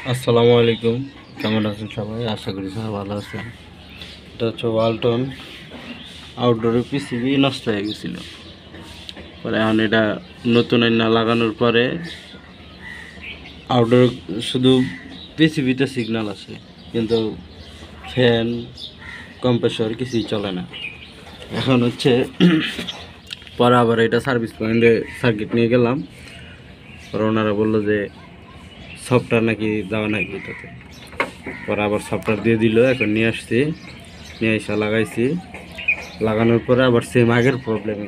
আসসালামু আলাইকুম, কেমন আছেন সবাই? আশা করি সবাই ভালো আছেন। এটা হচ্ছে ওয়ালটন আউটডোরের পিসিবি নষ্ট হয়ে গেছিল। পরে এখন এটা নতুন না লাগানোর পরে আউটডোর শুধু পিসিবিতে সিগন্যাল আসে, কিন্তু ফ্যান কম্প্রেসর কিছুই চলে না। এখন হচ্ছে পরে আবার এটা সার্ভিস পয়েন্টে সার্কিট নিয়ে গেলাম। পরে ওনারা বললো যে সফটওয়্যার নাকি দেওয়া নাকি এটাতে। পরে আবার সফটওয়্যার দিয়ে দিল। এখন নিয়ে আসছি, নিয়ে এসে লাগাইছি। লাগানোর পরে আবার সেম আগের প্রবলেমে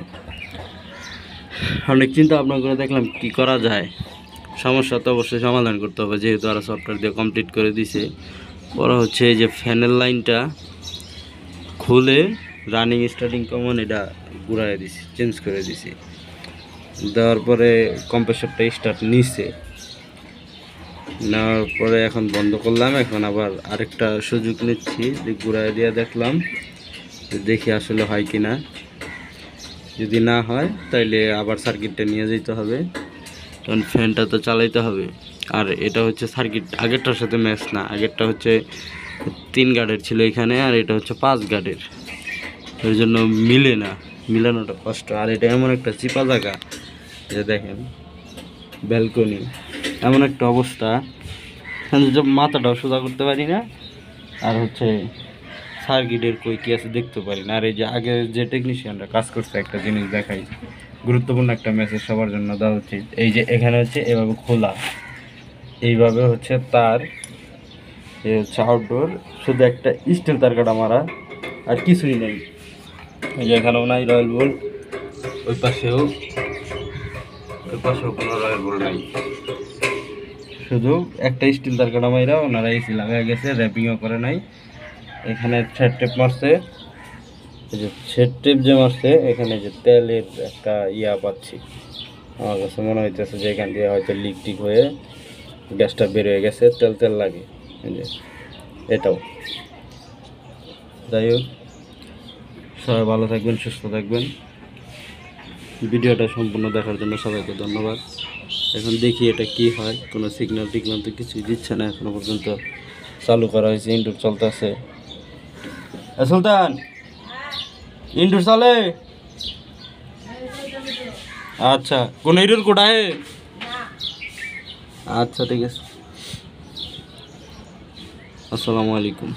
অনেক চিন্তা ভাবনা করে দেখলাম কি করা যায়। সমস্যা তো অবশ্যই সমাধান করতে হবে, যেহেতু আরও সফটওয়্যার দিয়ে কমপ্লিট করে দিছে। পরে হচ্ছে এই যে ফ্যানের লাইনটা খুলে রানিং স্টার্টিং কমন এটা ঘুরাই দিছি, চেঞ্জ করে দিছি। দেওয়ার পরে কম্প্রেসরটা স্টার্ট নিছে, নেওয়ার পরে এখন বন্ধ করলাম। এখন আবার আরেকটা সুযোগ নিচ্ছি যে ঘুরাই দিয়ে দেখলাম, দেখি আসলে হয় কি না। যদি না হয় তাইলে আবার সার্কিটটা নিয়ে যেতে হবে, কারণ ফ্যানটা তো চালাইতে হবে। আর এটা হচ্ছে সার্কিট আগেরটার সাথে ম্যাচ না। আগেরটা হচ্ছে 3 গার্ডের ছিল এখানে, আর এটা হচ্ছে 5 গার্ডের। এর জন্য মিলে না, মিলানোটা কষ্ট। আর এটা এমন একটা চিপা জায়গা যে দেখেন ব্যালকনি, এমন একটা অবস্থা মাথাটাও সোজা করতে পারি না। আর হচ্ছে সার্কিটের কই কি আছে দেখতে পারি না। আর এই যে আগে যে টেকনিশিয়ানরা কাজ করছে, একটা জিনিস দেখাই, গুরুত্বপূর্ণ একটা মেসেজ সবার জন্য দেওয়া উচিত। এই যে এখানে হচ্ছে এভাবে খোলা, এইভাবে হচ্ছে তার, এই হচ্ছে আউটডোর, শুধু একটা স্টিল তার কাটা মারা, আর কিছুই নেই। এই যে এখানেও নাই রয়্যাল বোল্ট, ওই পাশেও কোনো রয়্যাল বোল্ট নাই, শুধু একটা স্টিল তার কাটা মাইরা ওনারা এসি লাগাই গেছে, র্যাপিংও করে নাই। এখানে থ্রেড টেপ মারছে, এই যে থ্রেড টেপ যে মারছে, এখানে যে তেলের একটা ইয়া পাচ্ছি। আমার কাছে মনে হইতেছে যে এখান দিয়ে হয়তো লিক টিক হয়ে গ্যাসটা বের হয়ে গেছে, তেল তেল লাগে। এই যে এটাও। যাই হোক, সবাই ভালো থাকবেন, সুস্থ থাকবেন। ভিডিওটা সম্পূর্ণ দেখার জন্য সবাইকে ধন্যবাদ। এখন দেখি এটা কি হয়। কোনো সিগন্যাল টিগনাল তো কিছুই দিচ্ছে না এখনো পর্যন্ত। চালু করা হয়েছে, ইনডোর চলতেছে। সুলতান, ইনডোর চলে? আচ্ছা, কোন ইনডোর কোটায়? আচ্ছা ঠিক আছে। আসসালামু আলাইকুম।